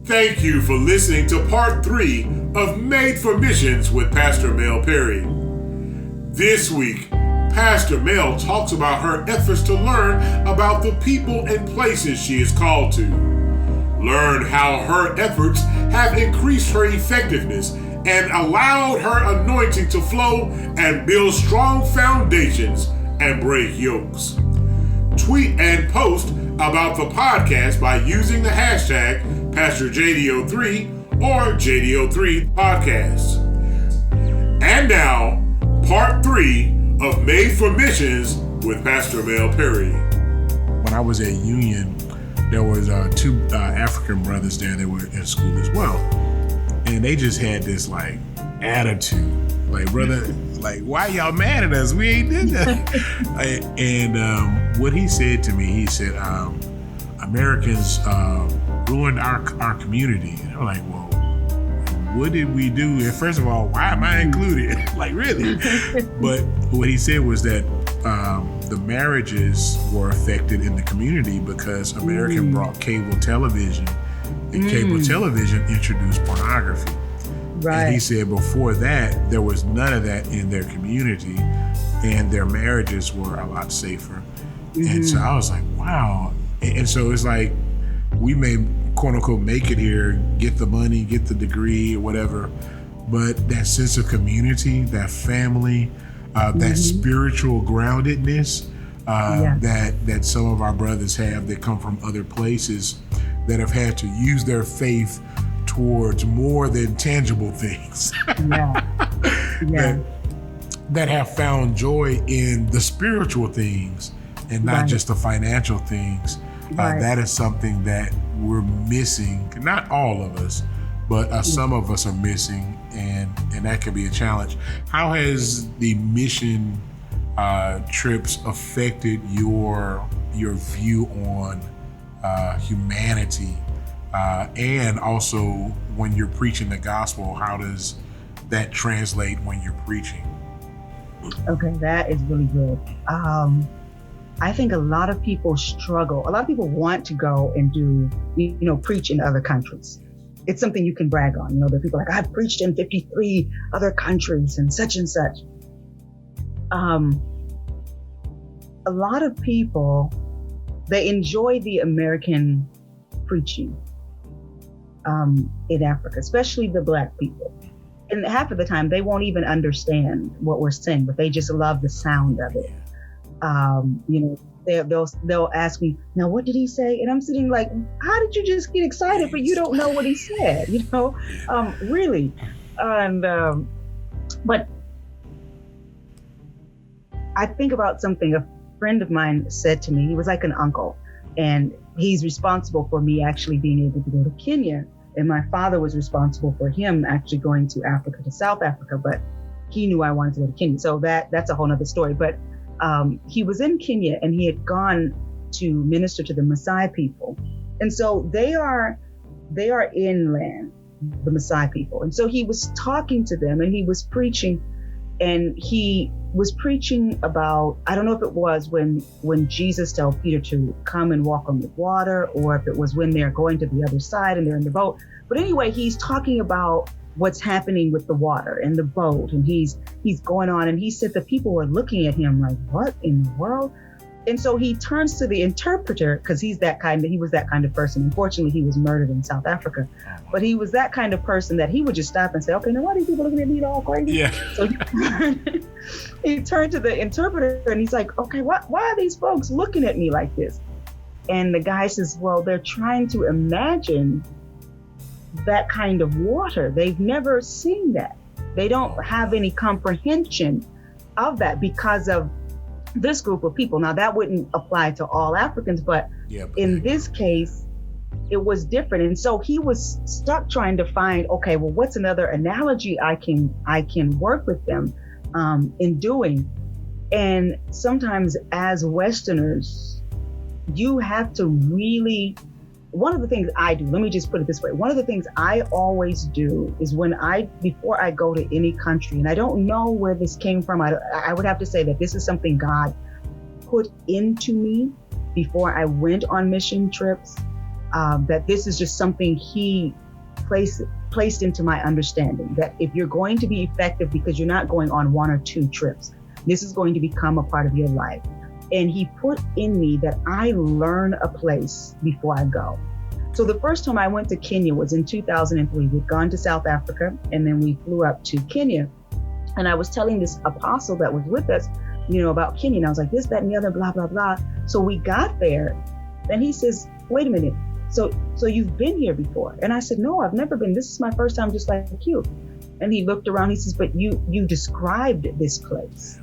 Thank you for listening to part 3 of Made for Missions with Pastor Mel Perry. This week, Pastor Mel talks about her efforts to learn about the people and places she is called to. Learn how her efforts have increased her effectiveness and allowed her anointing to flow and build strong foundations and break yokes. Tweet and post about the podcast by using the hashtag PastorJDO3 or JDO3 Podcast. And now, part 3 of Made for Missions with Pastor Mel Perry. When I was at Union, there was 2 African brothers there that were in school as well. And they just had this like attitude. Like, brother, like, why y'all mad at us? We ain't did that. And what he said to me, he said, Americans ruined our community. And I'm like, well, what did we do? And first of all, why am I included? Like, really? But what he said was that the marriages were affected in the community because American brought cable television, and cable television introduced pornography. Right. And he said before that, there was none of that in their community, and their marriages were a lot safer. And so I was like, wow. And so it's like, we may, quote unquote, make it here, get the money, get the degree or whatever, but that sense of community, that family, that spiritual groundedness that some of our brothers have that come from other places that have had to use their faith towards more than tangible things. That have found joy in the spiritual things and not just the financial things. That is something that we're missing. Not all of us, but some of us are missing, and that can be a challenge. How has the mission trips affected your view on humanity? And also, when you're preaching the gospel, how does that translate when you're preaching? Okay, that is really good. I think a lot of people struggle. A lot of people want to go and do, preach in other countries. It's something you can brag on. The people like, I've preached in 53 other countries and such and such. A lot of people, they enjoy the American preaching in Africa, especially the Black people. And half of the time, they won't even understand what we're saying, but they just love the sound of it. They'll ask me, now what did he say? And I'm sitting like, how did you just get excited, but you don't know what he said? Really. And but I think about something a friend of mine said to me. He was like an uncle, and he's responsible for me actually being able to go to Kenya. And my father was responsible for him actually going to Africa, to South Africa, but he knew I wanted to go to Kenya. So that's a whole nother story. But he was in Kenya, and he had gone to minister to the Maasai people. And so they are inland, the Maasai people. And so he was talking to them, and he was preaching, and he was preaching about, I don't know if it was when Jesus told Peter to come and walk on the water, or if it was when they're going to the other side and they're in the boat. But anyway, he's talking about what's happening with the water and the boat, and he's going on, and he said the people were looking at him like, what in the world? And so he turns to the interpreter, because he was that kind of person. Unfortunately, he was murdered in South Africa, but he was that kind of person that he would just stop and say, okay, now why are these people looking at me all crazy? Yeah. So he turned to the interpreter, and he's like, okay, why are these folks looking at me like this? And the guy says, well, they're trying to imagine that kind of water. They've never seen that. They don't have any comprehension of that because of this group of people. Now, that wouldn't apply to all Africans, but in this case, it was different. And so he was stuck trying to find, okay, well, what's another analogy I can work with them in doing? And sometimes as Westerners, you have to really, one of the things I do, let me just put it this way. One of the things I always do is before I go to any country, and I don't know where this came from, I would have to say that this is something God put into me before I went on mission trips. that this is just something he placed into my understanding, that if you're going to be effective, because you're not going on 1 or 2 trips, this is going to become a part of your life. And he put in me that I learn a place before I go. So the first time I went to Kenya was in 2003. We'd gone to South Africa, and then we flew up to Kenya. And I was telling this apostle that was with us, about Kenya. And I was like, this, that, and the other, blah, blah, blah. So we got there, and he says, wait a minute. So you've been here before? And I said, no, I've never been. This is my first time, just like you. And he looked around, he says, but you described this place.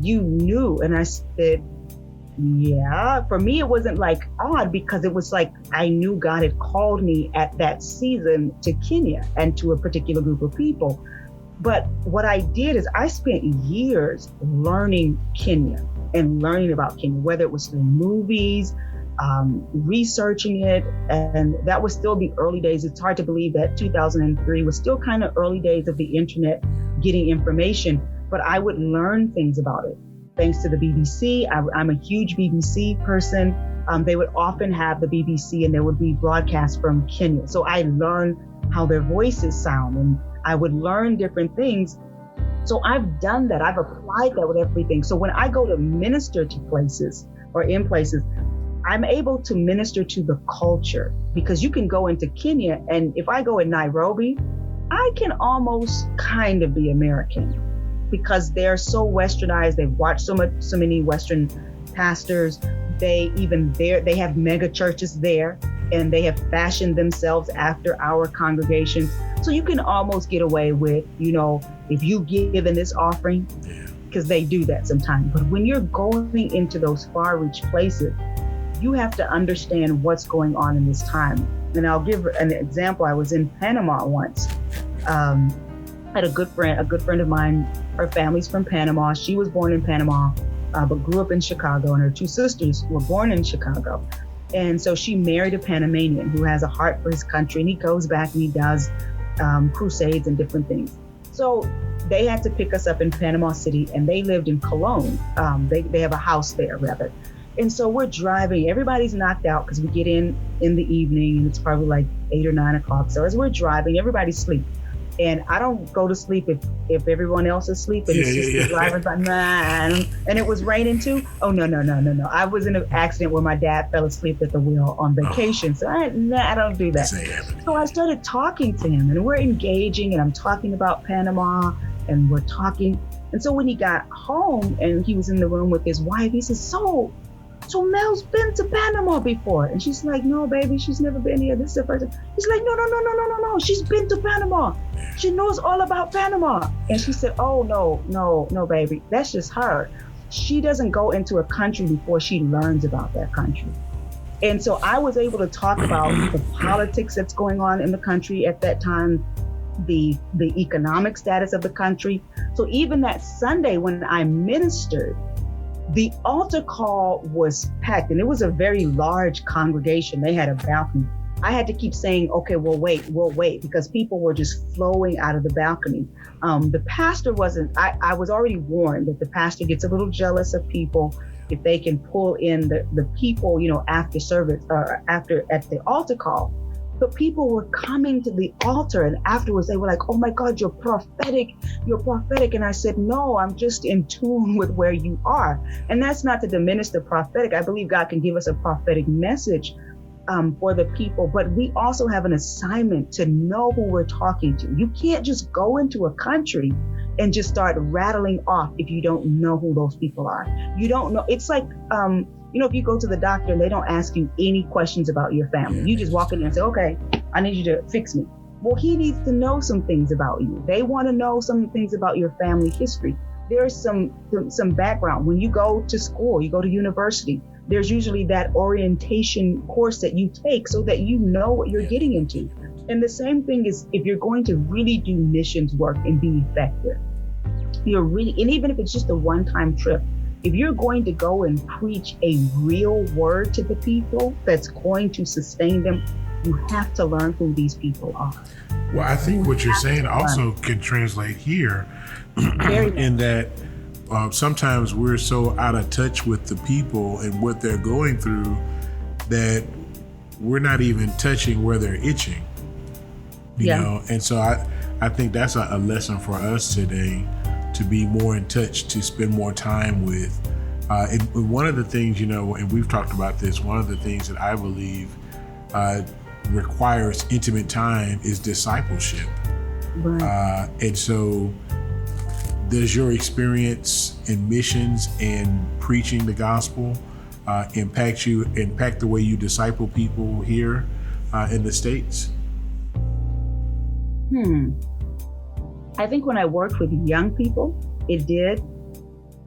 You knew. And I said, yeah. For me, it wasn't like odd, because it was like I knew God had called me at that season to Kenya and to a particular group of people. But what I did is I spent years learning Kenya and learning about Kenya, whether it was through movies, researching it. And that was still the early days. It's hard to believe that 2003 was still kind of early days of the internet getting information, but I would learn things about it. Thanks to the BBC. I'm a huge BBC person. They would often have the BBC, and there would be broadcasts from Kenya. So I learned how their voices sound, and I would learn different things. So I've done that. I've applied that with everything. So when I go to minister to places or in places, I'm able to minister to the culture, because you can go into Kenya, and if I go in Nairobi, I can almost kind of be American, because they're so westernized. They've watched so many Western pastors. They have mega churches there, and they have fashioned themselves after our congregations. So you can almost get away with, if you give in this offering, because they do that sometimes. But when you're going into those far-reach places, you have to understand what's going on in this time. And I'll give an example. I was in Panama once. I had a good friend of mine. Her family's from Panama. She was born in Panama, but grew up in Chicago, and her 2 sisters were born in Chicago. And so she married a Panamanian who has a heart for his country, and he goes back and he does crusades and different things. So they had to pick us up in Panama City, and they lived in Cologne. They have a house there, rather. And so we're driving, everybody's knocked out, because we get in the evening, and it's probably like 8 or 9 o'clock. So as we're driving, everybody's asleep. And I don't go to sleep if everyone else is asleep, and it's just the driver's like, nah. And it was raining too. Oh, no. I was in an accident where my dad fell asleep at the wheel on vacation. So I don't do that. So I started talking to him, and we're engaging, and I'm talking about Panama, and we're talking. And so when he got home and he was in the room with his wife, he says, so Mel's been to Panama before? And she's like, no, baby, she's never been here. This is the first time. He's like, no. She's been to Panama. She knows all about Panama. And she said, oh, no, baby. That's just her. She doesn't go into a country before she learns about that country. And so I was able to talk about the politics that's going on in the country at that time, the economic status of the country. So even that Sunday when I ministered, the altar call was packed, and it was a very large congregation. They had a balcony. I had to keep saying, okay, we'll wait, because people were just flowing out of the balcony. The pastor wasn't, I was already warned that the pastor gets a little jealous of people if they can pull in the people, after service or at the altar call. But people were coming to the altar, and afterwards they were like, oh my God, you're prophetic. And I said, no, I'm just in tune with where you are. And that's not to diminish the prophetic. I believe God can give us a prophetic message for the people, but we also have an assignment to know who we're talking to. You can't just go into a country and just start rattling off if you don't know who those people are. You don't know. It's like, if you go to the doctor and they don't ask you any questions about your family, you just walk in there and say, okay, I need you to fix me. Well, he needs to know some things about you. They want to know some things about your family history. There's some background. When you go to school, you go to university, there's usually that orientation course that you take so that you know what you're getting into. And the same thing is if you're going to really do missions work and be effective, and even if it's just a one-time trip, if you're going to go and preach a real word to the people that's going to sustain them, you have to learn who these people are. Well, I think what you're saying also can translate here in that sometimes we're so out of touch with the people and what they're going through that we're not even touching where they're itching, you know? And so I think that's a lesson for us today, to be more in touch, to spend more time with. And one of the things, you know, and we've talked about this, one of the things that I believe requires intimate time is discipleship. Right. And so does your experience in missions and preaching the gospel impact the way you disciple people here in the States? I think when I worked with young people, it did.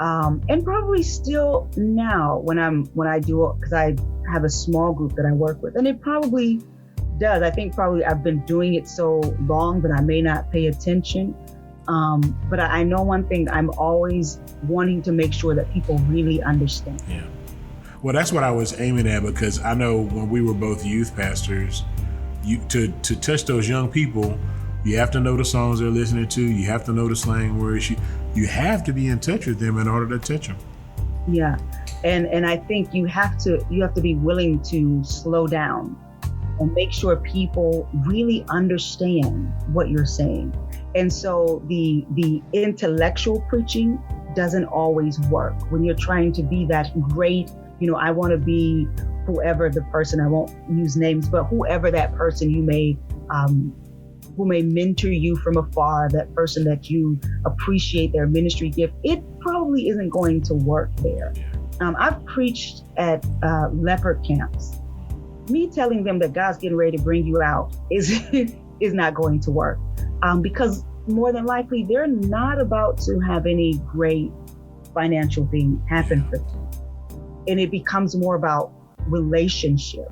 And probably still now when I do, because I have a small group that I work with, and it probably does. I think probably I've been doing it so long that I may not pay attention. But I know one thing, I'm always wanting to make sure that people really understand. Yeah. Well, that's what I was aiming at, because I know when we were both youth pastors, to touch those young people, you have to know the songs they're listening to. You have to know the slang words. You have to be in touch with them in order to touch them. Yeah, and I think you have to be willing to slow down and make sure people really understand what you're saying. And so the intellectual preaching doesn't always work when you're trying to be that great. You know, I want to be whoever the person, I won't use names, but whoever that person you may who may mentor you from afar, that person that you appreciate their ministry gift, it probably isn't going to work there. I've preached at leopard camps. Me telling them that God's getting ready to bring you out is not going to work, because more than likely they're not about to have any great financial thing happen for them. And it becomes more about relationship.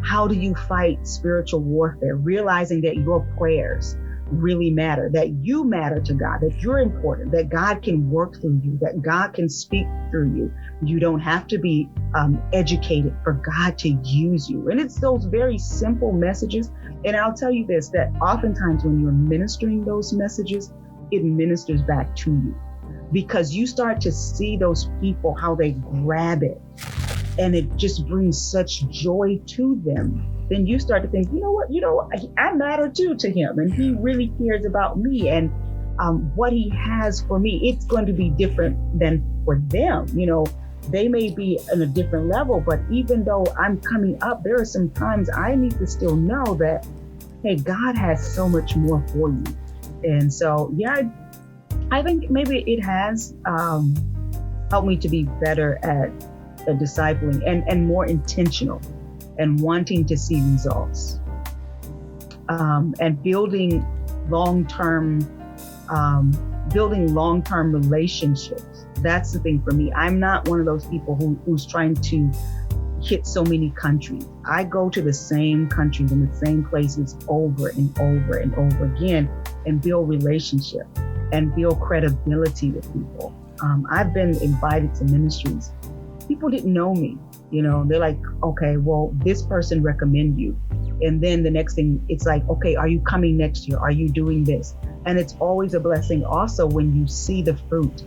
How do you fight spiritual warfare? Realizing that your prayers really matter, that you matter to God, that you're important, that God can work through you, that God can speak through you. You don't have to be educated for God to use you. And it's those very simple messages. And I'll tell you this, that oftentimes when you're ministering those messages, it ministers back to you, because you start to see those people, how they grab it, and it just brings such joy to them. Then you start to think, you know what, I matter too to him, and he really cares about me, and what he has for me, it's going to be different than for them. You know, they may be in a different level, but even though I'm coming up, there are some times I need to still know that, hey, God has so much more for you. And so, yeah, I think maybe it has helped me to be better at discipling and more intentional and wanting to see results, and building long-term relationships. That's the thing for me. I'm not one of those people who's trying to hit so many countries. I go to the same countries and the same places over and over and over again and build relationship and build credibility with people. I've been invited to ministries. People didn't know me, you know, they're like, okay, well, this person recommend you. And then the next thing, it's like, okay, are you coming next year? Are you doing this? And it's always a blessing also when you see the fruit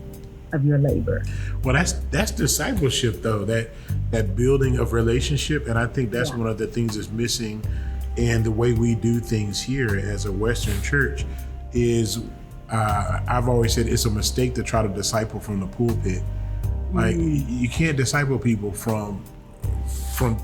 of your labor. Well, that's discipleship though, that building of relationship. And I think that's one of the things that's missing in the way we do things here as a Western church is, I've always said it's a mistake to try to disciple from the pulpit. Like you can't disciple people from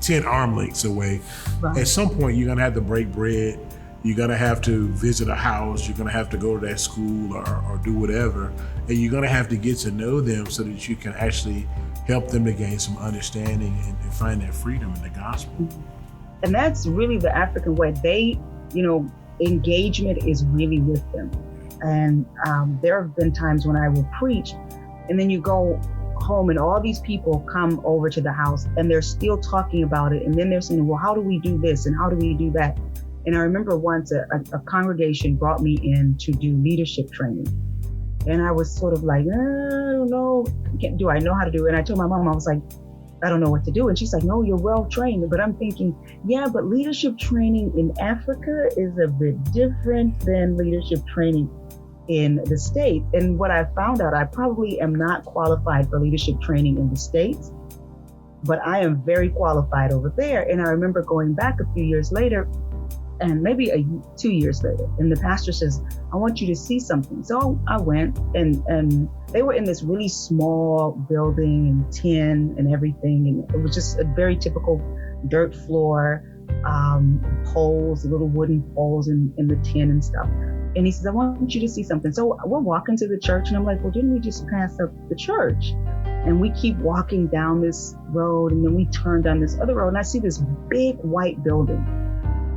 10 arm lengths away. Right. At some point, you're gonna have to break bread. You're gonna have to visit a house. You're gonna have to go to that school or do whatever, and you're gonna have to get to know them so that you can actually help them to gain some understanding and find that freedom in the gospel. And that's really the African way. They, you know, engagement is really with them. And there have been times when I will preach, and then you go home and all these people come over to the house and they're still talking about it. And then they're saying, well, how do we do this? And how do we do that? And I remember once a congregation brought me in to do leadership training. And I was sort of like, I don't know, do I know how to do it? And I told my mom, I was like, I don't know what to do. And she's like, no, you're well trained. But I'm thinking, yeah, but leadership training in Africa is a bit different than leadership training in the States. And what I found out, I probably am not qualified for leadership training in the States. but I am very qualified over there. And I remember going back a few years later, and maybe 2 years later, and the pastor says, I want you to see something. So I went, and they were in this really small building and tin and everything. And it was just a very typical dirt floor, poles, little wooden poles in the tin and stuff. And he says, I want you to see something. So we're walking to the church, and I'm like, well, didn't we just pass up the church? And we keep walking down this road, and then we turn down this other road, and I see this big white building.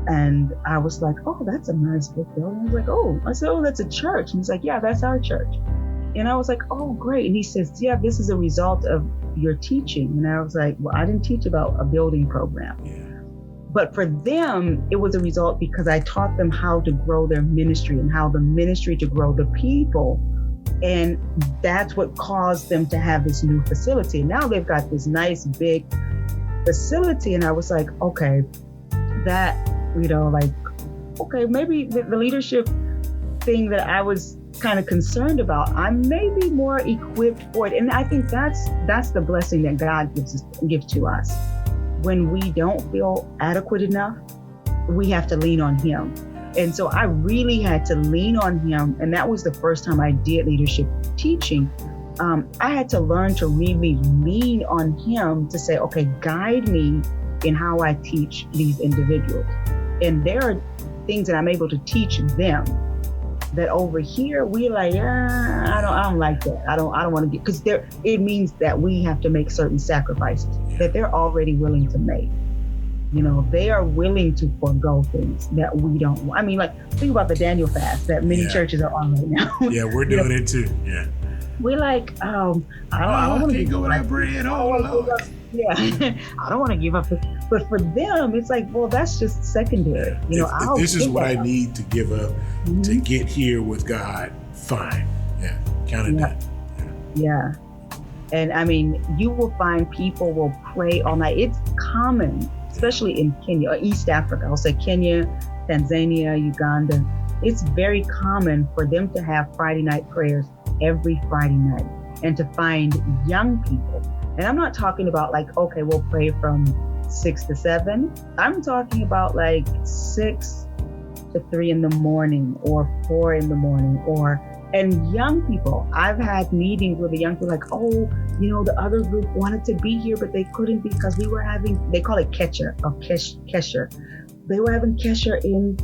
And I was like, oh, that's a nice big building. I was like, oh, I said, oh, that's a church. And he's like, yeah, that's our church. And I was like, oh, great. And he says, yeah, this is a result of your teaching. And I was like, well, I didn't teach about a building program. Yeah. But for them, it was a result because I taught them how to grow their ministry and how the ministry to grow the people. And that's what caused them to have this new facility. Now they've got this nice big facility. And I was like, okay, that, okay, maybe the leadership thing that I was kind of concerned about, I may be more equipped for it. And I think that's the blessing that God gives to us. When we don't feel adequate enough, we have to lean on Him. And so I really had to lean on Him. And that was the first time I did leadership teaching. I had to learn to really lean on Him to say, okay, guide me in how I teach these individuals. And there are things that I'm able to teach them that over here we're like, I don't like that. I don't want to get, because it means that we have to make certain sacrifices that they're already willing to make. They are willing to forego things that we don't. I mean, like, think about the Daniel fast that many churches are on right now. Yeah, we're doing it too. Yeah. We're like, I don't want to go without bread. Oh, Lord. Yeah, I don't want to give up. But for them, it's like, well, that's just secondary. If this is what I need to give up to get here with God, fine. Yeah, count it done. Yeah. And I mean, you will find people will pray all night. It's common, especially in Kenya or East Africa. I'll say Kenya, Tanzania, Uganda. It's very common for them to have Friday night prayers every Friday night, and to find young people. And I'm not talking about like, okay, we'll pray from 6 to 7. I'm talking about like 6 to 3 in the morning or 4 in the morning, and young people. I've had meetings with the young people like, oh, the other group wanted to be here, but they couldn't because we were having, they call it kesher. They were having kesher in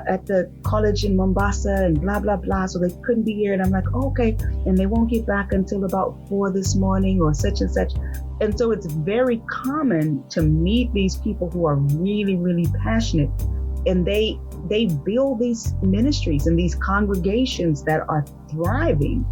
at the college in Mombasa and blah, blah, blah. So they couldn't be here. And I'm like, oh, okay. And they won't get back until about 4 this morning or such and such. And so it's very common to meet these people who are really, really passionate. And they build these ministries and these congregations that are thriving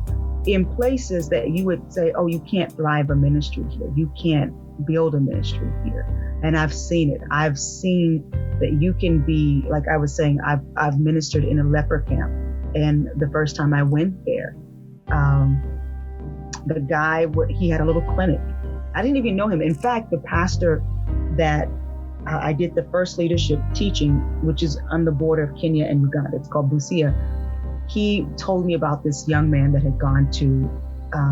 in places that you would say, oh, you can't thrive a ministry here. You can't build a ministry here. And I've seen it. I've seen that you can be, like I was saying, I've ministered in a leper camp. And the first time I went there, the guy, he had a little clinic. I didn't even know him. In fact, the pastor that I did the first leadership teaching, which is on the border of Kenya and Uganda, it's called Busia. He told me about this young man that had gone to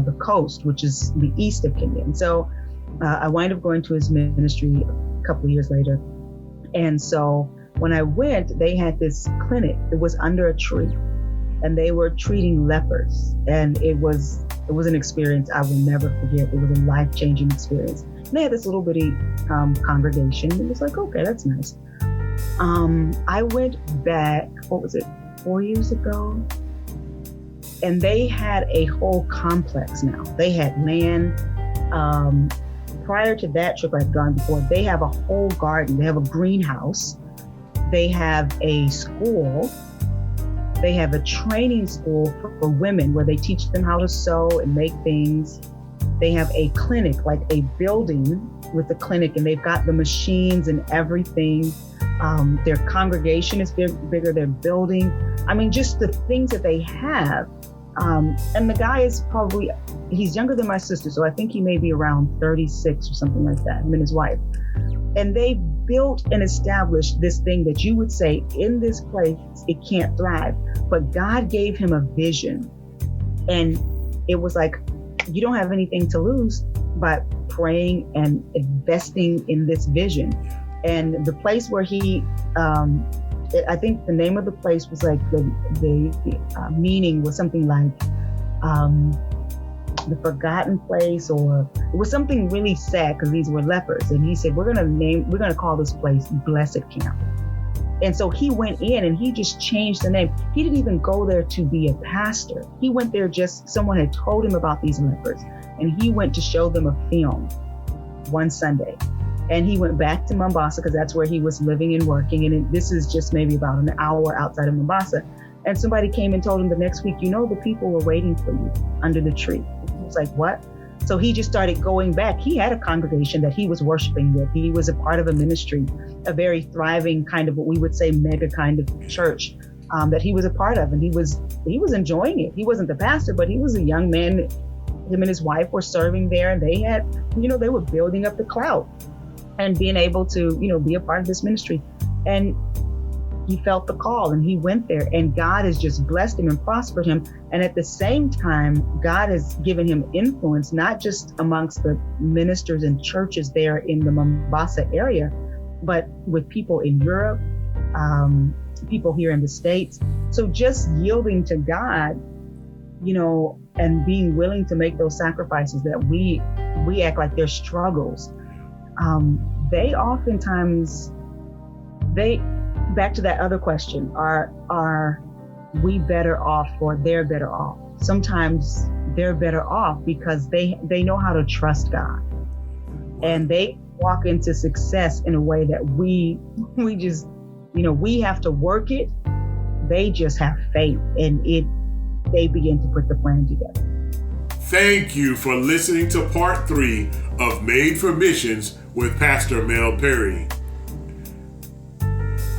the coast, which is the east of Kenya. And so I wind up going to his ministry a couple of years later. And so when I went, they had this clinic. It was under a tree, and they were treating lepers. And it was an experience I will never forget. It was a life-changing experience. And they had this little bitty congregation. It was like, okay, that's nice. I went back, 4 years ago? And they had a whole complex now. They had land. Prior to that trip I'd gone before, they have a whole garden. They have a greenhouse. They have a school. They have a training school for women where they teach them how to sew and make things. They have a clinic, like a building with a clinic, and they've got the machines and everything. Their congregation is bigger, their building. I mean, just the things that they have. And the guy is he's younger than my sister, so I think he may be around 36 or something like that, him and his wife. And they built and established this thing that you would say, in this place, it can't thrive. But God gave him a vision. And it was like, you don't have anything to lose, but praying and investing in this vision. And the place where he, I think the name of the place was like the meaning was something like the forgotten place, or it was something really sad because these were lepers. And he said, we're gonna call this place Blessed Camp. And so he went in and he just changed the name. He didn't even go there to be a pastor. He went there just, someone had told him about these lepers, and he went to show them a film one Sunday. And he went back to Mombasa because that's where he was living and working. And this is just maybe about an hour outside of Mombasa. And somebody came and told him the next week, the people were waiting for you under the tree. He was like, what? So he just started going back. He had a congregation that he was worshiping with. He was a part of a ministry, a very thriving kind of what we would say mega kind of church that he was a part of. And he was enjoying it. He wasn't the pastor, but he was a young man. Him and his wife were serving there, and they had, they were building up the clout and being able to, be a part of this ministry. And he felt the call and he went there, and God has just blessed him and prospered him. And at the same time, God has given him influence, not just amongst the ministers and churches there in the Mombasa area, but with people in Europe, people here in the States. So just yielding to God, and being willing to make those sacrifices that we act like they're struggles. They oftentimes, back to that other question, are we better off or they're better off? Sometimes they're better off because they know how to trust God, and they walk into success in a way that we just, we have to work it. They just have faith, and they begin to put the plan together. Thank you for listening to part 3 of Made for Missions with Pastor Mel Perry.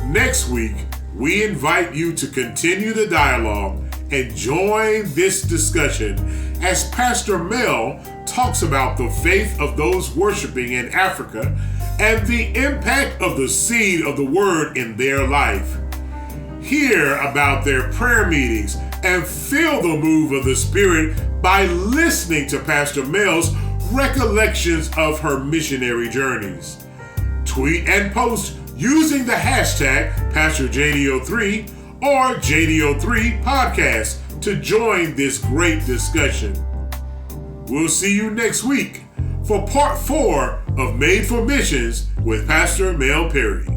Next week, we invite you to continue the dialogue and join this discussion as Pastor Mel talks about the faith of those worshiping in Africa and the impact of the seed of the word in their life. Hear about their prayer meetings and feel the move of the Spirit by listening to Pastor Mel's recollections of her missionary journeys. Tweet and post using the hashtag PastorJD03 or JD03 Podcast to join this great discussion. We'll see you next week for part 4 of Made for Missions with Pastor Mel Perry.